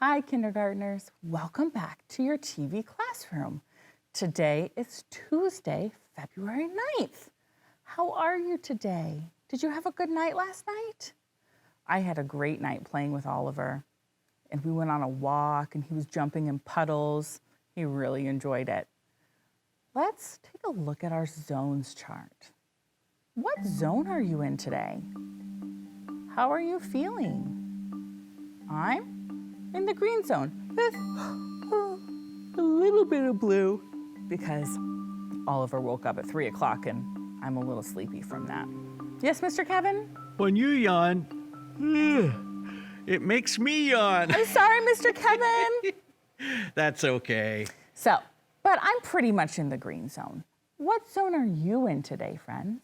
Hi, kindergartners. Welcome back to your TV classroom. Today is Tuesday, February 9th. How are you today? Did you have a good night last night? I had a great night playing with Oliver, and we went on a walk, and he was jumping in puddles. He really enjoyed it. Let's take a look at our zones chart. What zone are you in today? How are you feeling? I'm in the green zone with a little bit of blue because Oliver woke up at 3 o'clock and I'm a little sleepy from that. Yes, Mr. Kevin? When you yawn, it makes me yawn. I'm sorry, Mr. Kevin. That's okay. But I'm pretty much in the green zone. What zone are you in today, friends?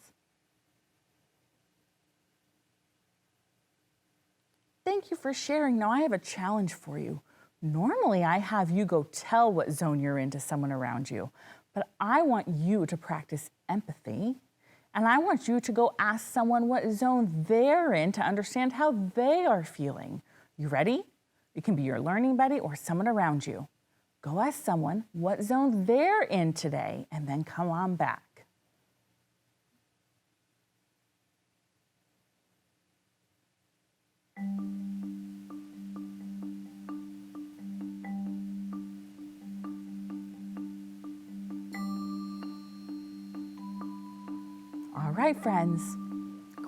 Thank you for sharing. Now I have a challenge for you. Normally I have you go tell what zone you're in to someone around you, but I want you to practice empathy, and I want you to go ask someone what zone they're in to understand how they are feeling. You ready? It can be your learning buddy or someone around you. Go ask someone what zone they're in today, and then come on back. All right, friends,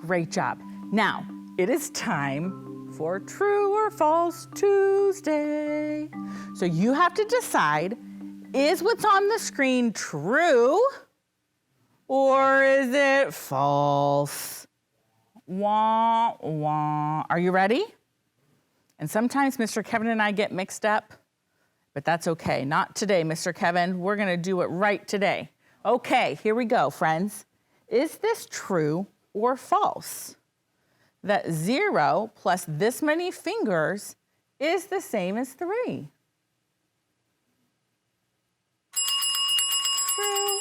great job. Now, it is time for True or False Tuesday. So you have to decide, is what's on the screen true or is it false? Wah, wah. Are you ready? And sometimes Mr. Kevin and I get mixed up, but that's okay. Not today, Mr. Kevin. We're gonna do it right today. Okay, here we go, friends. Is this true or false? That 0 plus this many fingers is the same as 3. True.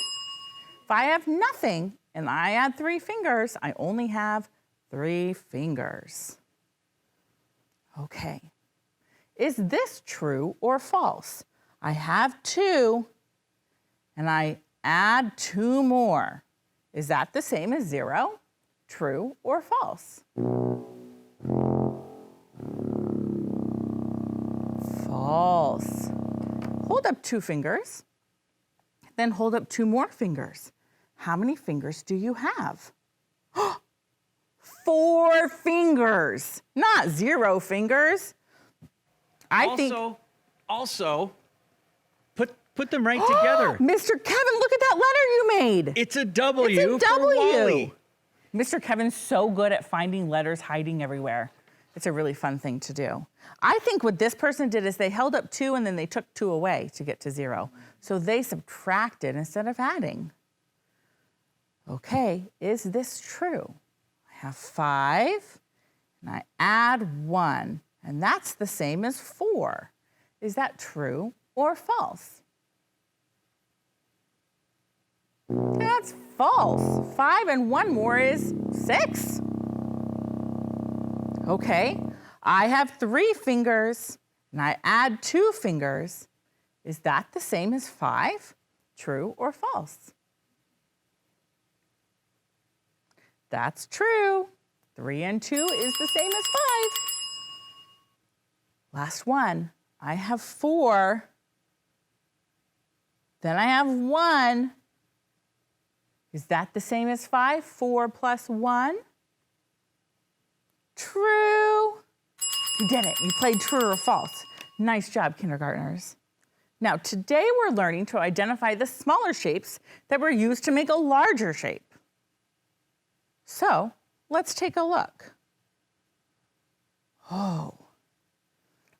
If I have nothing and I add 3 fingers, I only have 3 fingers. Okay. Is this true or false? I have 2 and I add 2 more. Is that the same as 0? True or false? False. Hold up 2 fingers, then hold up 2 more fingers. How many fingers do you have? 4 fingers, not 0 fingers. Also, put them right together. Mr. Kevin, look at that letter you made. It's a W. It's a W. For Wally. Mr. Kevin's so good at finding letters hiding everywhere. It's a really fun thing to do. I think what this person did is they held up 2 and then they took 2 away to get to 0. So they subtracted instead of adding. Okay, is this true? I have 5 and I add 1, and that's the same as 4. Is that true or false? That's false. 5 and 1 more is 6. Okay, I have 3 fingers and I add 2 fingers. Is that the same as 5? True or false? That's true. 3 and 2 is the same as 5. Last one. I have 4. Then I have 1. Is that the same as 5? 4 plus 1? True. You did it. You played true or false. Nice job, kindergartners. Now, today we're learning to identify the smaller shapes that were used to make a larger shape. So, let's take a look. Oh,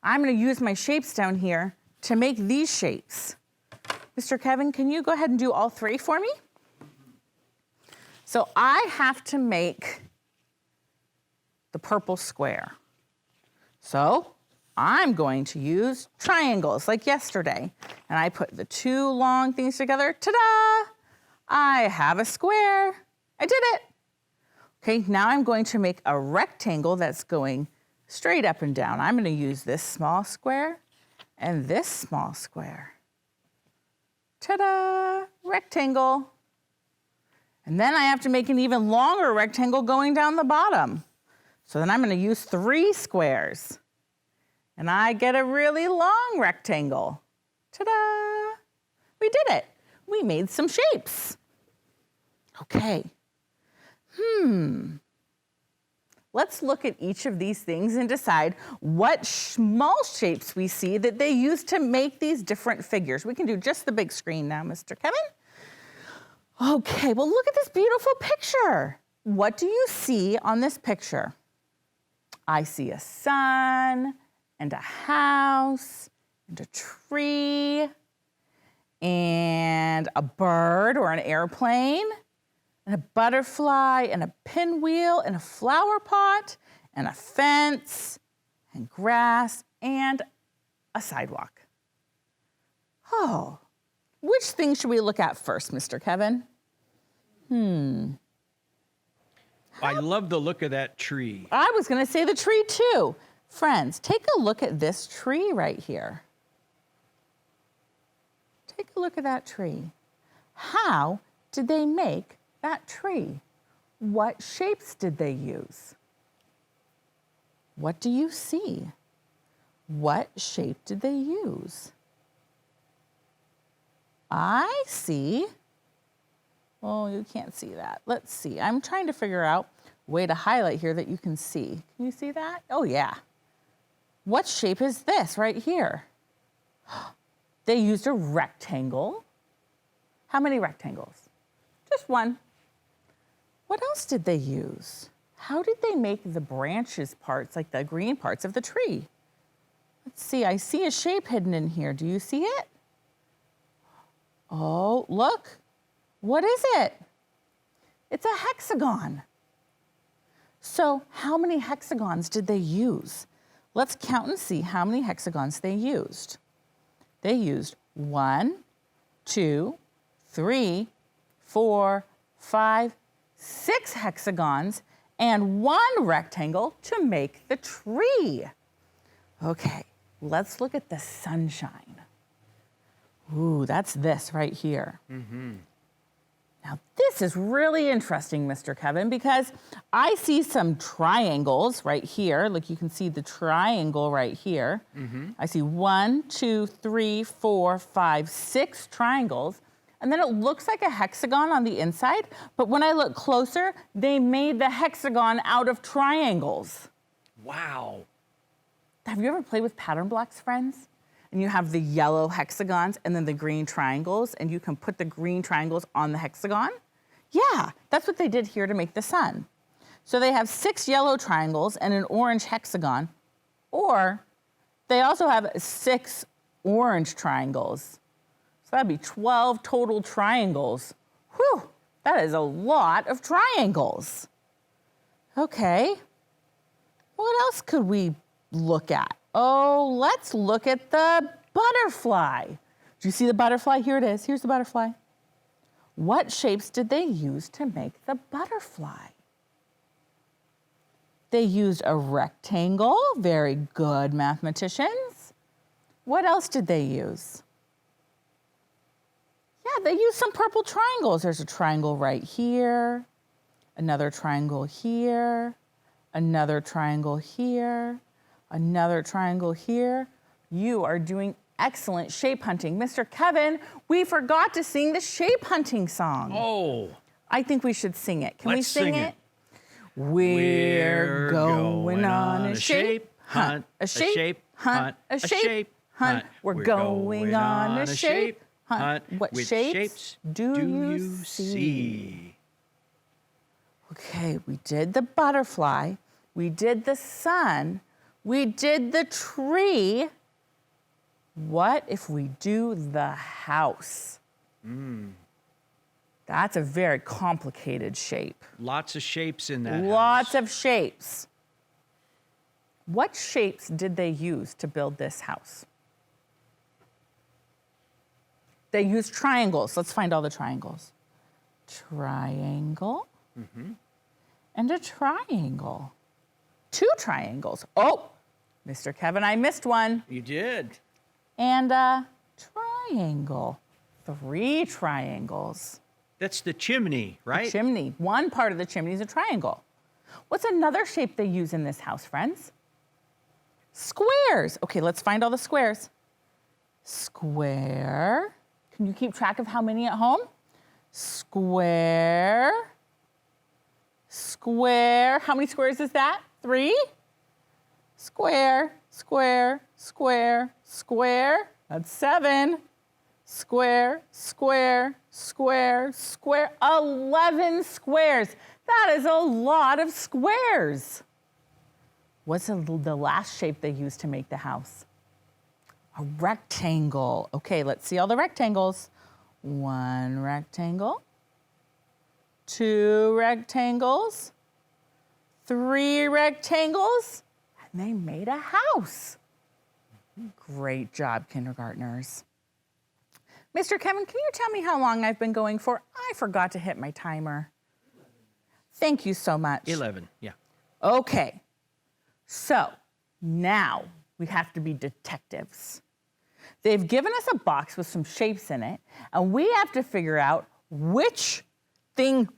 I'm going to use my shapes down here to make these shapes. Mr. Kevin, can you go ahead and do all 3 for me? So I have to make the purple square. So I'm going to use triangles like yesterday. And I put the 2 long things together. Ta-da! I have a square. I did it. Okay, now I'm going to make a rectangle that's going straight up and down. I'm gonna use this small square and this small square. Ta-da, rectangle. And then I have to make an even longer rectangle going down the bottom. So then I'm gonna use 3 squares. And I get a really long rectangle. Ta-da! We did it. We made some shapes. Okay. Let's look at each of these things and decide what small shapes we see that they use to make these different figures. We can do just the big screen now, Mr. Kevin. Okay, well, look at this beautiful picture. What do you see on this picture? I see a sun and a house and a tree and a bird or an airplane and a butterfly and a pinwheel and a flower pot and a fence and grass and a sidewalk. Oh, which thing should we look at first, Mr. Kevin? I love the look of that tree. I was gonna say the tree too. Friends, take a look at this tree right here. Take a look at that tree. How did they make that tree? What shapes did they use? What do you see? What shape did they use? I see. Oh, you can't see that. Let's see. I'm trying to figure out a way to highlight here that you can see. Can you see that? Oh, yeah. What shape is this right here? They used a rectangle. How many rectangles? Just one. What else did they use? How did they make the branches parts, like the green parts of the tree? Let's see, I see a shape hidden in here. Do you see it? Oh, look. What is it? It's a hexagon. So how many hexagons did they use? Let's count and see how many hexagons they used. They used 1, 2, 3, 4, 5, 6 hexagons and 1 rectangle to make the tree. Okay, let's look at the sunshine. Ooh, that's this right here. Now, this is really interesting, Mr. Kevin, because I see some triangles right here. Like you can see the triangle right here. I see 1, 2, 3, 4, 5, 6 triangles. And then it looks like a hexagon on the inside, but when I look closer, they made the hexagon out of triangles. Wow. Have you ever played with pattern blocks, friends? And you have the yellow hexagons and then the green triangles, and you can put the green triangles on the hexagon? Yeah, that's what they did here to make the sun. So they have 6 yellow triangles and an orange hexagon, or they also have 6 orange triangles. So that'd be 12 total triangles. Whew, that is a lot of triangles. Okay, what else could we look at? Oh, let's look at the butterfly. Do you see the butterfly? Here it is. Here's the butterfly. What shapes did they use to make the butterfly? They used a rectangle. Very good, mathematicians. What else did they use? Yeah, they used some purple triangles. There's a triangle right here, another triangle here, another triangle here, another triangle here. You are doing excellent shape hunting. Mr. Kevin, we forgot to sing the shape hunting song. Oh. I think we should sing it. Can we Let's sing sing it? We're going on a shape hunt, a shape hunt, a shape hunt. We're going on a shape hunt. What Which shapes do you see? Okay, we did the butterfly, we did the sun, we did the tree. What if we do the house? That's a very complicated shape. Lots of shapes in that Lots house. of shapes. What shapes did they use to build this house? They used triangles. Let's find all the triangles. Triangle and a triangle. 2 triangles. Oh, Mr. Kevin, I missed one. You did. And a triangle. 3 triangles. That's the chimney, right? Chimney. One part of the chimney is a triangle. What's another shape they use in this house, friends? Squares. Okay, let's find all the squares. Square. Can you keep track of how many at home? Square. Square. How many squares is that? 3? Square, square, square, square. That's 7. Square, square, square, square. 11 squares. That is a lot of squares. What's the last shape they used to make the house? A rectangle. Okay, let's see all the rectangles. 1 rectangle, 2 rectangles, 3 rectangles, and they made a house. Great job, kindergartners. Mr. Kevin, can you tell me how long I've been going for? I forgot to hit my timer. Thank you so much. 11, yeah. Okay, so now we have to be detectives. They've given us a box with some shapes in it, and we have to figure out which thing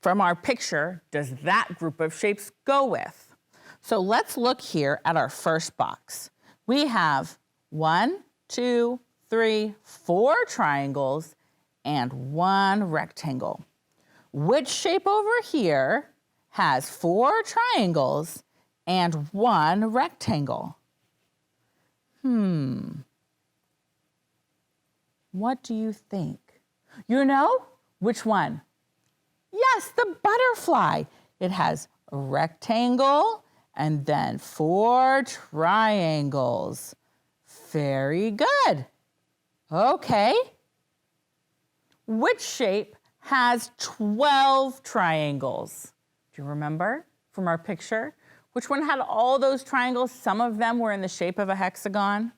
from our picture does that group of shapes go with. So let's look here at our first box. We have 1, 2, 3, 4 triangles and 1 rectangle. Which shape over here has 4 triangles and 1 rectangle? What do you think? You know? Which one? Yes, the butterfly. It has a rectangle and then 4 triangles. Very good. Okay. Which shape has 12 triangles? Do you remember from our picture? Which one had all those triangles? Some of them were in the shape of a hexagon.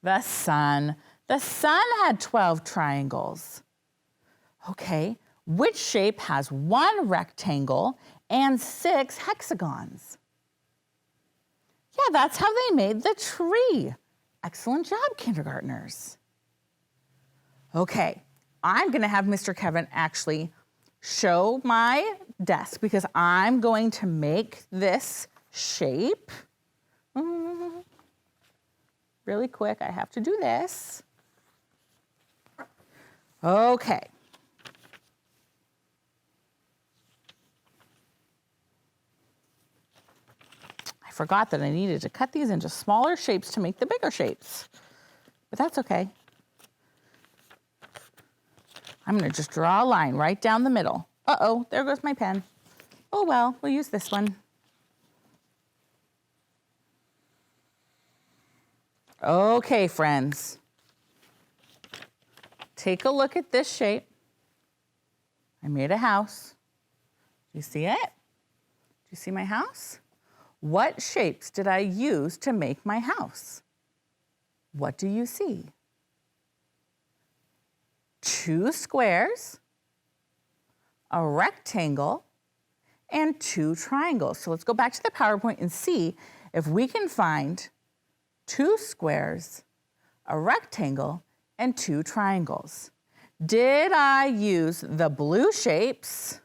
The sun. The sun had 12 triangles. Okay, which shape has 1 rectangle and 6 hexagons? Yeah, that's how they made the tree. Excellent job, kindergartners. Okay, I'm gonna have Mr. Kevin actually show my desk because I'm going to make this shape. Really quick, I have to do this. Okay. I forgot that I needed to cut these into smaller shapes to make the bigger shapes, but that's okay. I'm gonna just draw a line right down the middle. Uh-oh, there goes my pen. Oh well, we'll use this one. Okay, friends. Take a look at this shape. I made a house. Do you see it? Do you see my house? What shapes did I use to make my house? What do you see? 2 squares, a rectangle, and 2 triangles. So let's go back to the PowerPoint and see if we can find 2 squares, a rectangle, and 2 triangles. Did I use the blue shapes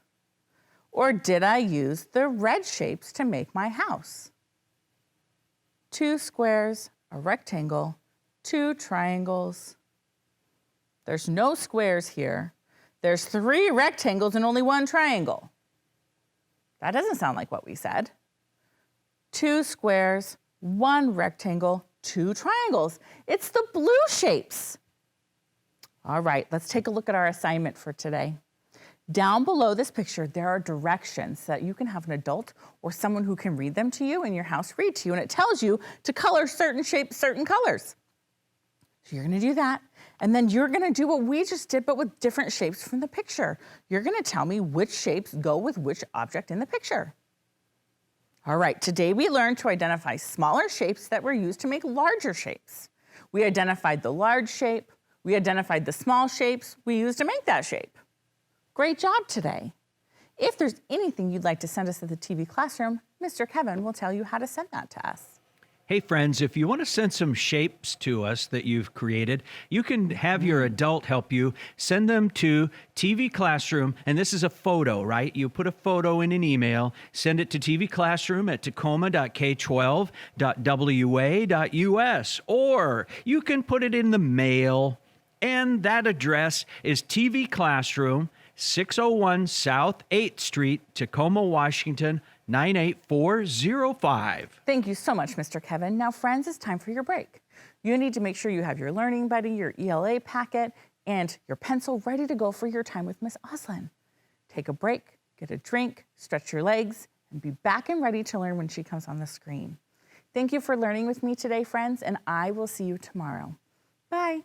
or did I use the red shapes to make my house? 2 squares, a rectangle, 2 triangles. There's no squares here. There's 3 rectangles and only 1 triangle. That doesn't sound like what we said. 2 squares, 1 rectangle, 2 triangles. It's the blue shapes. All right, let's take a look at our assignment for today. Down below this picture, there are directions that you can have an adult or someone who can read them to you in your house read to you, and it tells you to color certain shapes, certain colors. So you're gonna do that, and then you're gonna do what we just did, but with different shapes from the picture. You're gonna tell me which shapes go with which object in the picture. All right, today we learned to identify smaller shapes that were used to make larger shapes. We identified the large shape, we identified the small shapes we used to make that shape. Great job today. If there's anything you'd like to send us at the TV Classroom, Mr. Kevin will tell you how to send that to us. Hey, friends, if you want to send some shapes to us that you've created, you can have your adult help you. Send them to TV Classroom, and this is a photo, right? You put a photo in an email, send it to TV Classroom at tacoma.k12.wa.us, or you can put it in the mail, and that address is TV Classroom, 601 South 8th Street, Tacoma, Washington, 98405. Thank you so much, Mr. Kevin. Now, friends, it's time for your break. You need to make sure you have your Learning Buddy, your ELA packet, and your pencil ready to go for your time with Miss Oslin. Take a break, get a drink, stretch your legs, and be back and ready to learn when she comes on the screen. Thank you for learning with me today, friends, and I will see you tomorrow. Bye.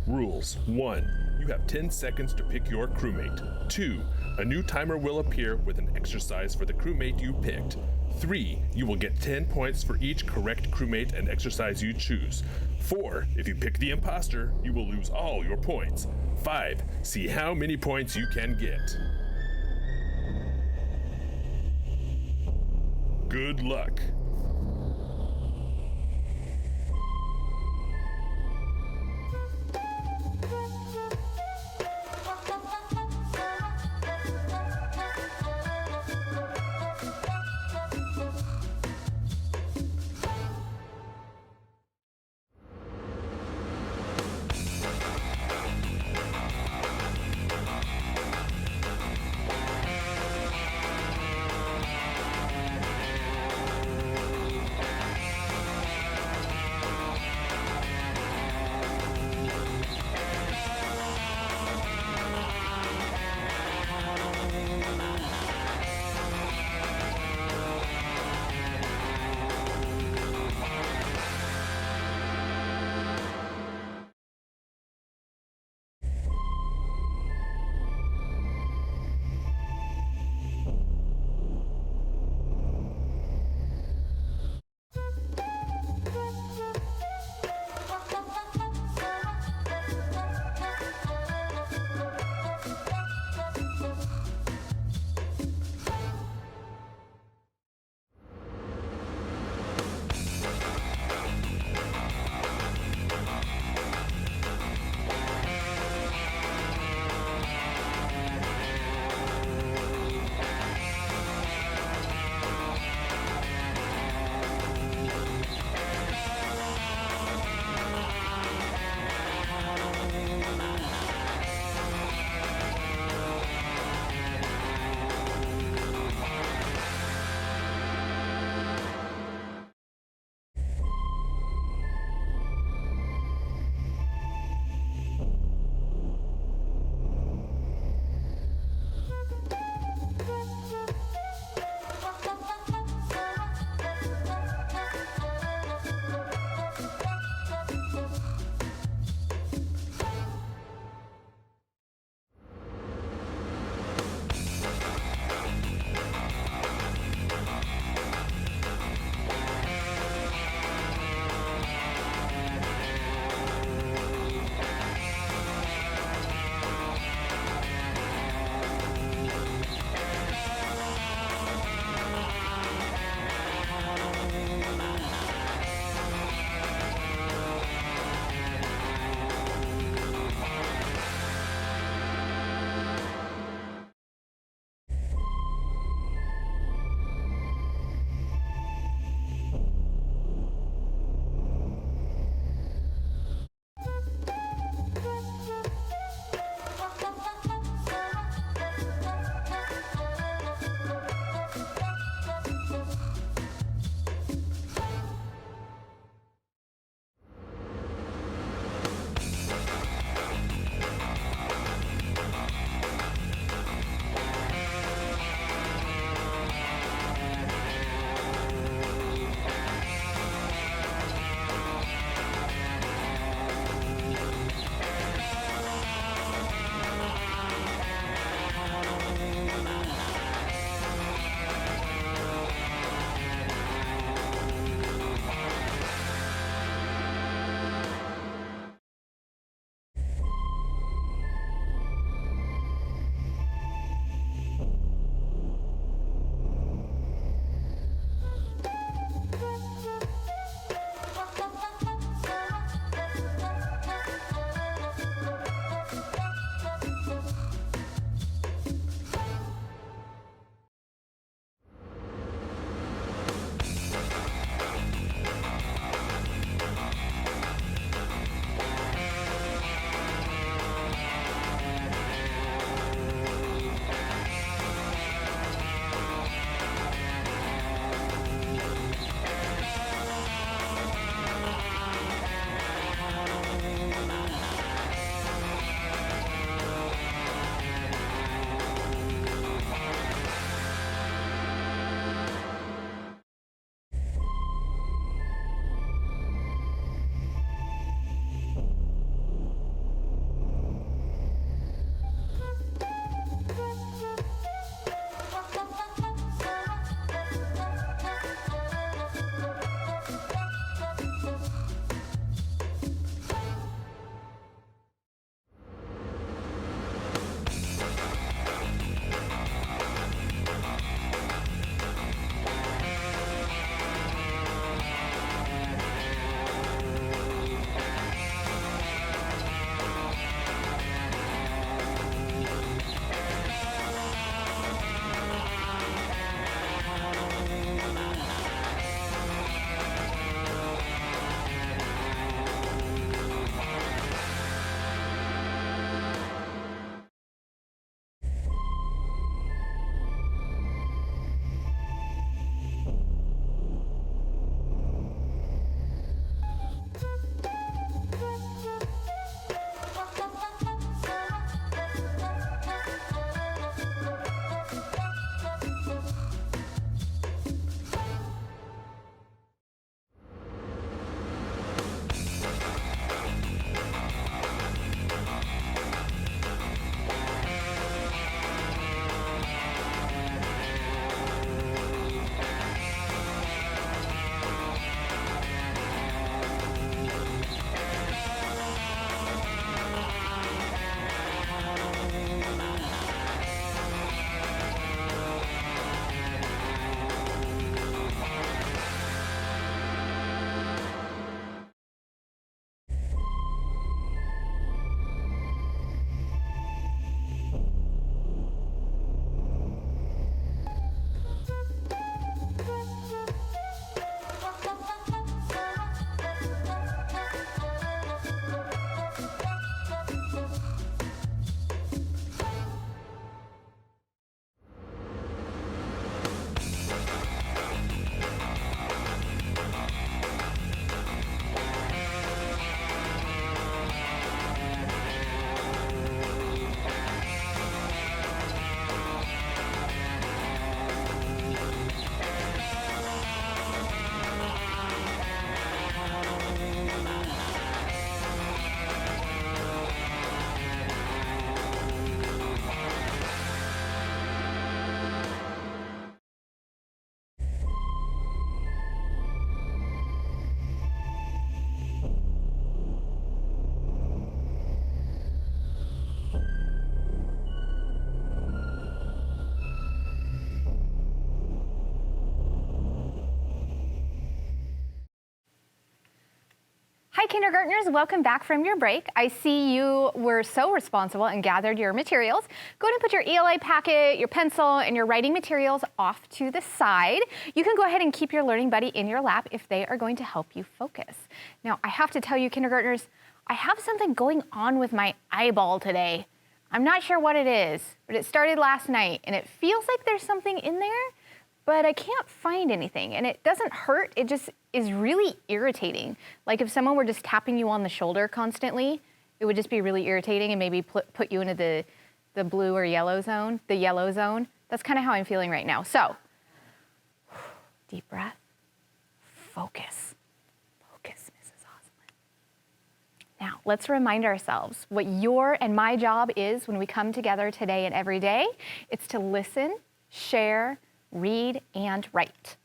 Rules. 1. You have 10 seconds to pick your crewmate. 2. A new timer will appear with an exercise for the crewmate you picked. 3. You will get 10 points for each correct crewmate and exercise you choose. 4. If you pick the imposter, you will lose all your points. 5. See how many points you can get. Good luck. kindergartners, welcome back from your break. I see you were so responsible and gathered your materials. Go ahead and put your ELA packet, your pencil, and your writing materials off to the side. You can go ahead and keep your learning buddy in your lap if they are going to help you focus. Now, I have to tell you, kindergartners, I have something going on with my eyeball today. I'm not sure what it is, but it started last night, and it feels like there's something in there, but I can't find anything, and it doesn't hurt, it just is really irritating. Like if someone were just tapping you on the shoulder constantly, it would just be really irritating and maybe put you into the blue or yellow zone, the yellow zone. That's kind of how I'm feeling right now. So, deep breath, focus, focus, Mrs. Osmond. Now, let's remind ourselves what your and my job is when we come together today and every day. It's to listen, share, read, and write.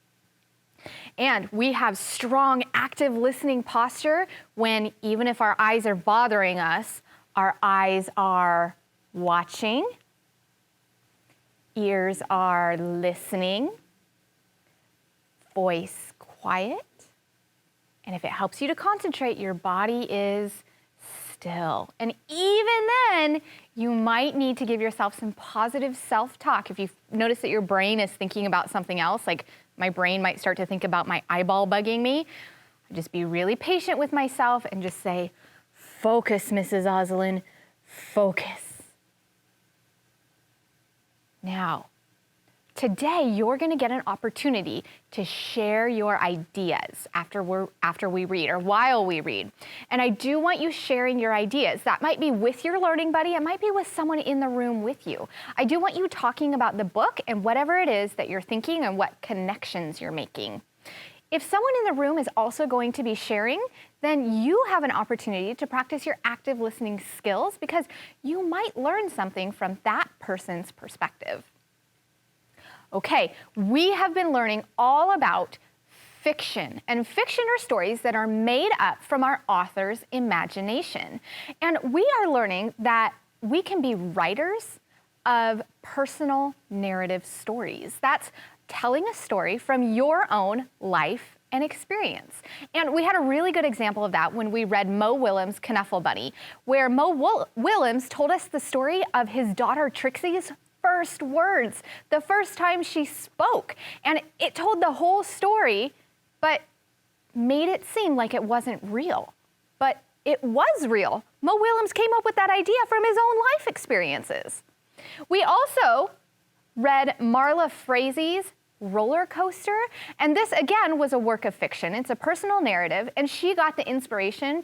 And we have strong, active listening posture when, even if our eyes are bothering us, our eyes are watching, ears are listening, voice quiet, and if it helps you to concentrate, your body is still. And even then, you might need to give yourself some positive self-talk. If you notice that your brain is thinking about something else, like my brain might start to think about my eyeball bugging me, just be really patient with myself and just say, focus, Mrs. Oslin, focus. Now, today you're going to get an opportunity to share your ideas after we read or while we read. And I do want you sharing your ideas. That might be with your learning buddy. It might be with someone in the room with you. I do want you talking about the book and whatever it is that you're thinking and what connections you're making. If someone in the room is also going to be sharing, then you have an opportunity to practice your active listening skills because you might learn something from that person's perspective. Okay, we have been learning all about fiction, and fiction are stories that are made up from our author's imagination. And we are learning that we can be writers of personal narrative stories. That's telling a story from your own life and experience. And we had a really good example of that when we read Mo Willems' Knuffle Bunny, where Mo Willems told us the story of his daughter Trixie's first words, the first time she spoke. And it told the whole story, but made it seem like it wasn't real. But it was real. Mo Willems came up with that idea from his own life experiences. We also read Marla Frazie's Roller Coaster, and this again was a work of fiction. It's a personal narrative, and she got the inspiration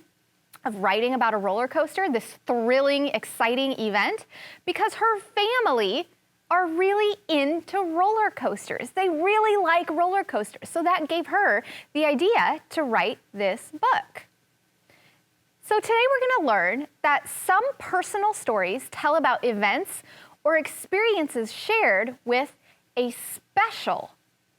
of writing about a roller coaster, this thrilling, exciting event, because her family are really into roller coasters. They really like roller coasters. So that gave her the idea to write this book. So today we're going to learn that some personal stories tell about events or experiences shared with a special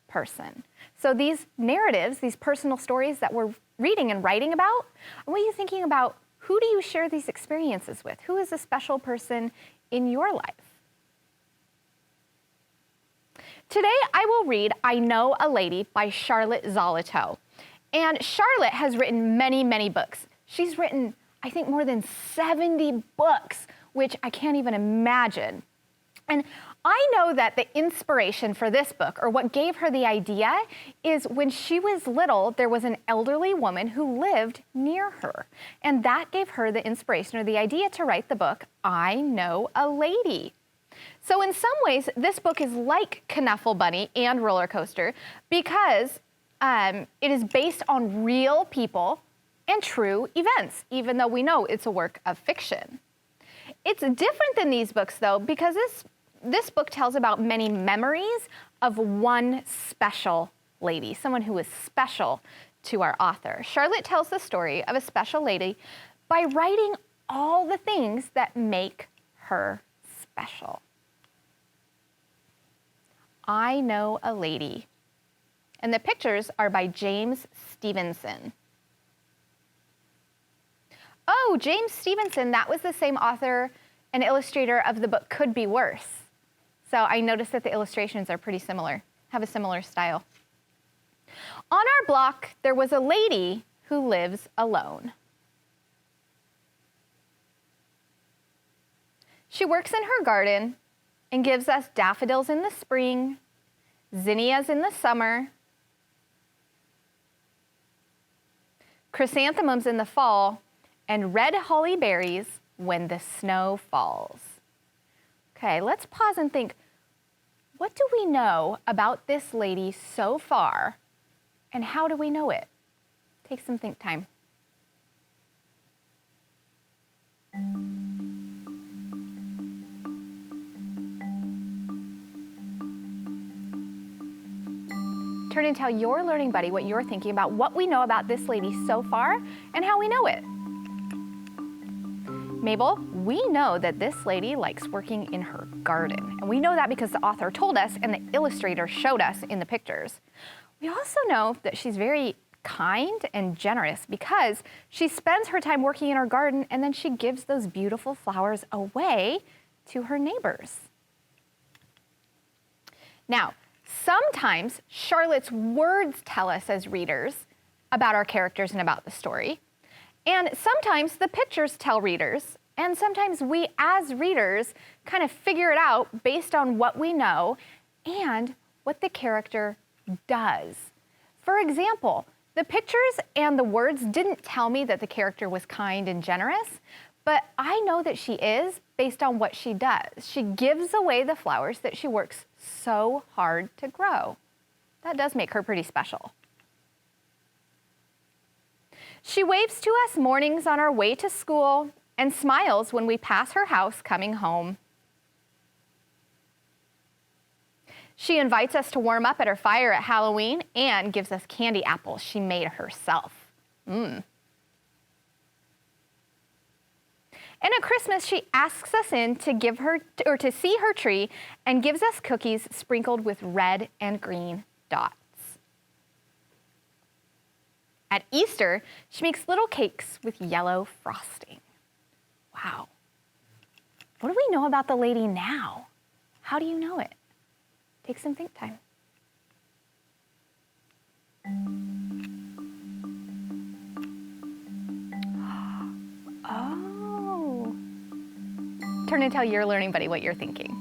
person. So these narratives, these personal stories that we're reading and writing about, I want you thinking about, who do you share these experiences with? Who is a special person in your life? Today I will read I Know a Lady by Charlotte Zolotow. And Charlotte has written many, many books. She's written, I think, more than 70 books, which I can't even imagine. And I know that the inspiration for this book, or what gave her the idea, is when she was little, there was an elderly woman who lived near her. And that gave her the inspiration or the idea to write the book, I Know a Lady. So in some ways, this book is like Knuffle Bunny and Roller Coaster because it is based on real people and true events, even though we know it's a work of fiction. It's different than these books, though, because this book tells about many memories of one special lady, someone who is special to our author. Charlotte tells the story of a special lady by writing all the things that make her special. I Know a Lady. And the pictures are by James Stevenson. Oh, James Stevenson, that was the same author and illustrator of the book Could Be Worse. So I noticed that the illustrations are pretty similar, have a similar style. On our block, there was a lady who lives alone. She works in her garden and gives us daffodils in the spring, zinnias in the summer, chrysanthemums in the fall, and red holly berries when the snow falls. Okay, let's pause and think, what do we know about this lady so far, and how do we know it? Take some think time. Turn and tell your learning buddy what you're thinking about what we know about this lady so far and how we know it. Mabel, we know that this lady likes working in her garden. And we know that because the author told us and the illustrator showed us in the pictures. We also know that she's very kind and generous because she spends her time working in her garden and then she gives those beautiful flowers away to her neighbors. Now, sometimes Charlotte's words tell us as readers about our characters and about the story. And sometimes the pictures tell readers, and sometimes we as readers kind of figure it out based on what we know and what the character does. For example, the pictures and the words didn't tell me that the character was kind and generous, but I know that she is based on what she does. She gives away the flowers that she works so hard to grow. That does make her pretty special. She waves to us mornings on our way to school and smiles when we pass her house coming home. She invites us to warm up at her fire at Halloween and gives us candy apples she made herself. And at Christmas, she asks us in to give her or to see her tree and gives us cookies sprinkled with red and green dots. At Easter, she makes little cakes with yellow frosting. Wow. What do we know about the lady now? How do you know it? Take some think time. Oh. Turn and tell your learning buddy what you're thinking.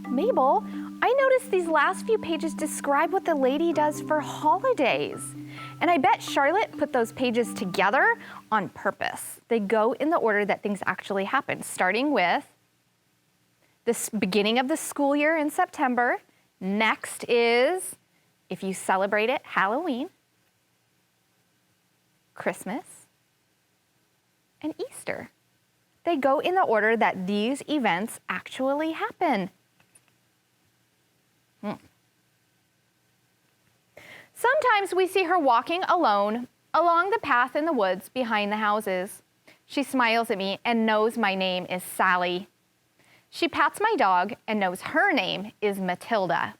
Mabel, I noticed these last few pages describe what the lady does for holidays. And I bet Charlotte put those pages together on purpose. They go in the order that things actually happen, starting with the beginning of the school year in September. Next is, if you celebrate it, Halloween, Christmas, and Easter. They go in the order that these events actually happen. Sometimes we see her walking alone along the path in the woods behind the houses. She smiles at me and knows my name is Sally. She pats my dog and knows her name is Matilda.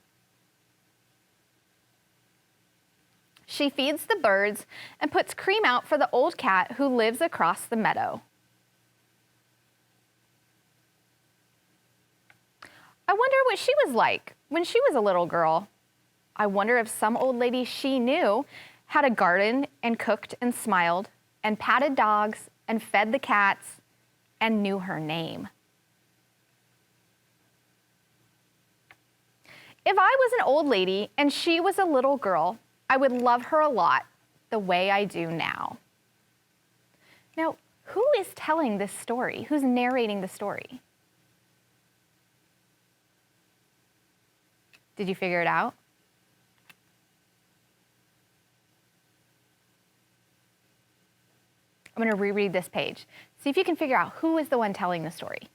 She feeds the birds and puts cream out for the old cat who lives across the meadow. I wonder what she was like when she was a little girl. I wonder if some old lady she knew had a garden and cooked and smiled and patted dogs and fed the cats and knew her name. If I was an old lady and she was a little girl, I would love her a lot the way I do now. Now, who is telling this story? Who's narrating the story? Did you figure it out? I'm going to reread this page. See if you can figure out who is the one telling the story.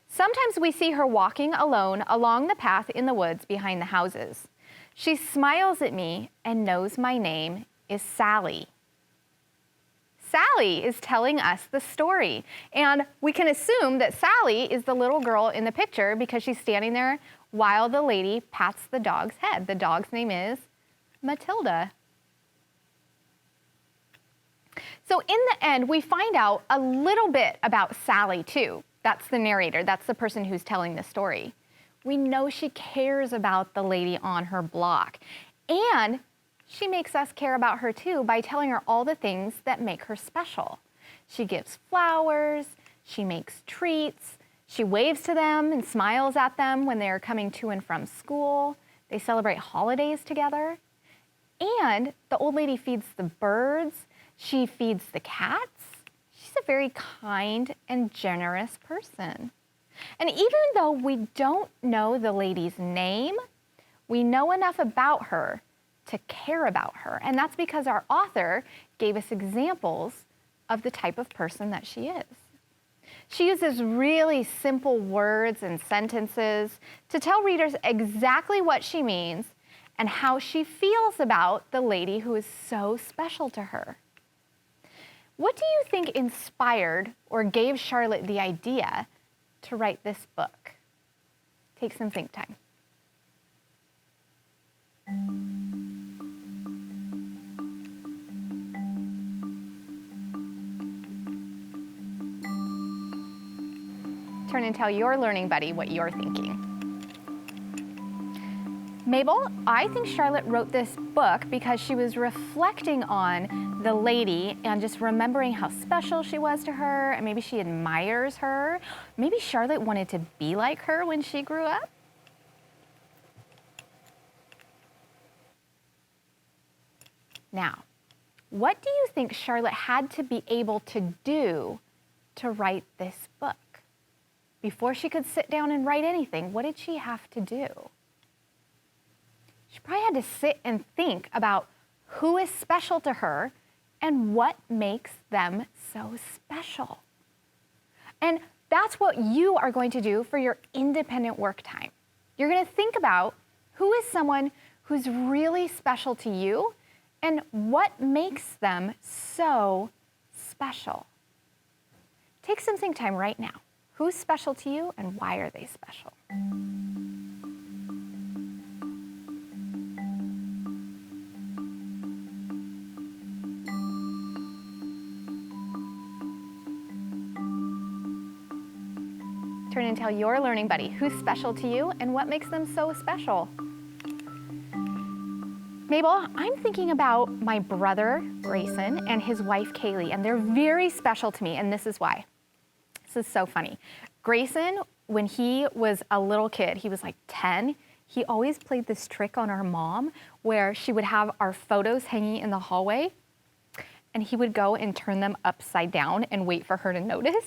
Sometimes we see her walking alone along the path in the woods behind the houses. She smiles at me and knows my name is Sally. Sally is telling us the story. And we can assume that Sally is the little girl in the picture because she's standing there while the lady pats the dog's head. The dog's name is Matilda. So in the end, we find out a little bit about Sally too. That's the narrator, that's the person who's telling the story. We know she cares about the lady on her block. And she makes us care about her too by telling her all the things that make her special. She gives flowers, She makes treats. She waves to them and smiles at them when they're coming to and from school. They celebrate holidays together. And the old lady feeds the birds. She feeds the cats. She's a very kind and generous person. And even though we don't know the lady's name, we know enough about her to care about her. And that's because our author gave us examples of the type of person that she is. She uses really simple words and sentences to tell readers exactly what she means and how she feels about the lady who is so special to her. What do you think inspired or gave Charlotte the idea to write this book? Take some think time. Turn and tell your learning buddy what you're thinking. Mabel, I think Charlotte wrote this book because she was reflecting on the lady and just remembering how special she was to her, and maybe she admires her. Maybe Charlotte wanted to be like her when she grew up. Now, what do you think Charlotte had to be able to do to write this book? Before she could sit down and write anything, what did she have to do? She probably had to sit and think about who is special to her and what makes them so special. And that's what you are going to do for your independent work time. You're going to think about who is someone who's really special to you and what makes them so special. Take some think time right now. Who's special to you and why are they special? Turn and tell your learning buddy who's special to you and what makes them so special. Mabel, I'm thinking about my brother, Grayson, and his wife, Kaylee, and they're very special to me, and this is why. This is so funny. Grayson, when he was a little kid, he was like 10, he always played this trick on our mom where she would have our photos hanging in the hallway, and he would go and turn them upside down and wait for her to notice.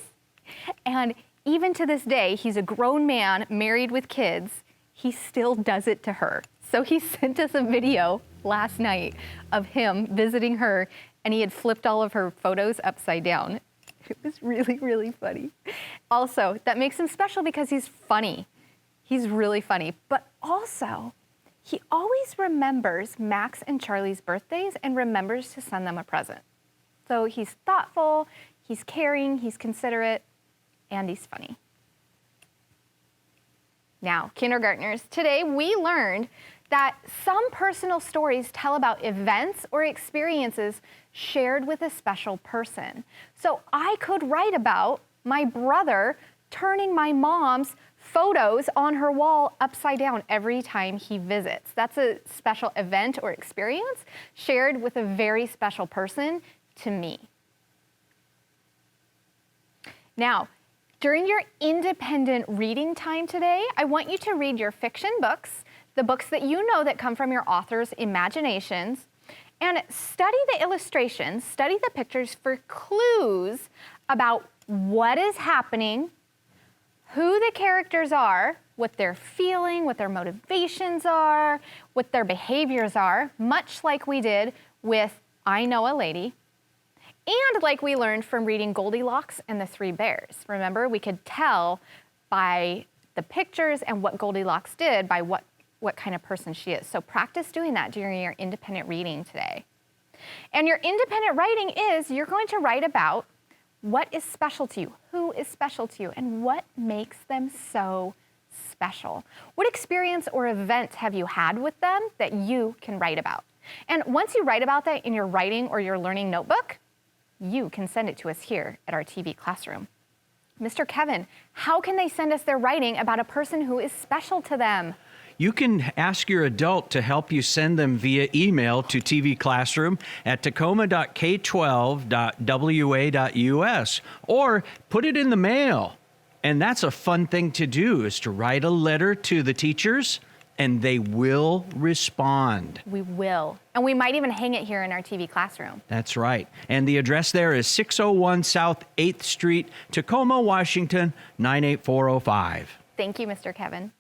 And even to this day, he's a grown man, married with kids, he still does it to her. So he sent us a video last night of him visiting her, and he had flipped all of her photos upside down. It was really, really funny. Also, that makes him special because he's funny. He's really funny. But also, he always remembers Max and Charlie's birthdays and remembers to send them a present. So he's thoughtful, he's caring, he's considerate, and he's funny. Now, kindergartners, today we learned that some personal stories tell about events or experiences shared with a special person. So I could write about my brother turning my mom's photos on her wall upside down every time he visits. That's a special event or experience shared with a very special person to me. Now, during your independent reading time today, I want you to read your fiction books, the books that you know that come from your author's imaginations, and study the illustrations, study the pictures for clues about what is happening, who the characters are, what they're feeling, what their motivations are, what their behaviors are, much like we did with I Know a Lady, and like we learned from reading Goldilocks and the Three Bears. Remember, we could tell by the pictures and what Goldilocks did by what kind of person she is. So practice doing that during your independent reading today. And your independent writing is you're going to write about what is special to you, who is special to you, and what makes them so special. What experience or event have you had with them that you can write about? And once you write about that in your writing or your learning notebook, you can send it to us here at our TV classroom. Mr. Kevin, how can they send us their writing about a person who is special to them? you can ask your adult to help you send them via email to TV Classroom at tacoma.k12.wa.us or put it in the mail. And that's a fun thing to do, is to write a letter to the teachers, and they will respond. We will. And we might even hang it here in our TV Classroom. That's right. And the address there is 601 South 8th Street, Tacoma, Washington, 98405. Thank you, Mr. Kevin.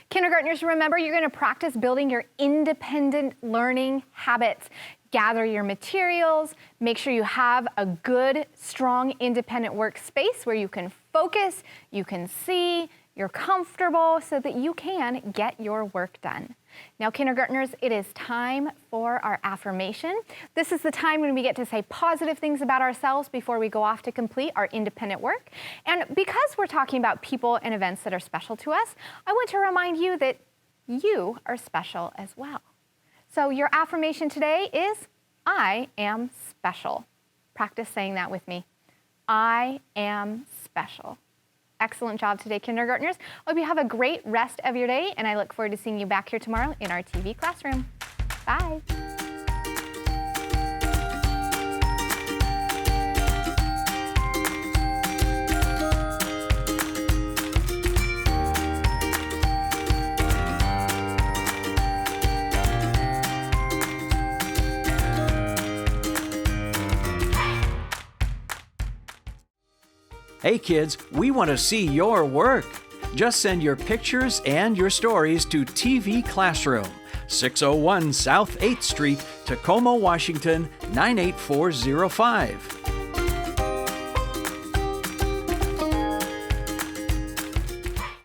Kindergartners, remember, you're going to practice building your independent learning habits. Gather your materials, make sure you have a good, strong, independent workspace where you can focus, you can see, you're comfortable, so that you can get your work done. Now, kindergartners, it is time for our affirmation. This is the time when we get to say positive things about ourselves before we go off to complete our independent work. And because we're talking about people and events that are special to us, I want to remind you that you are special as well. So your affirmation today is, I am special. Practice saying that with me. I am special. Excellent job today, kindergartners. I hope you have a great rest of your day, and I look forward to seeing you back here tomorrow in our TV Classroom. Bye. Hey kids, we want to see your work. Just send your pictures and your stories to TV Classroom, 601 South 8th Street, Tacoma, Washington, 98405.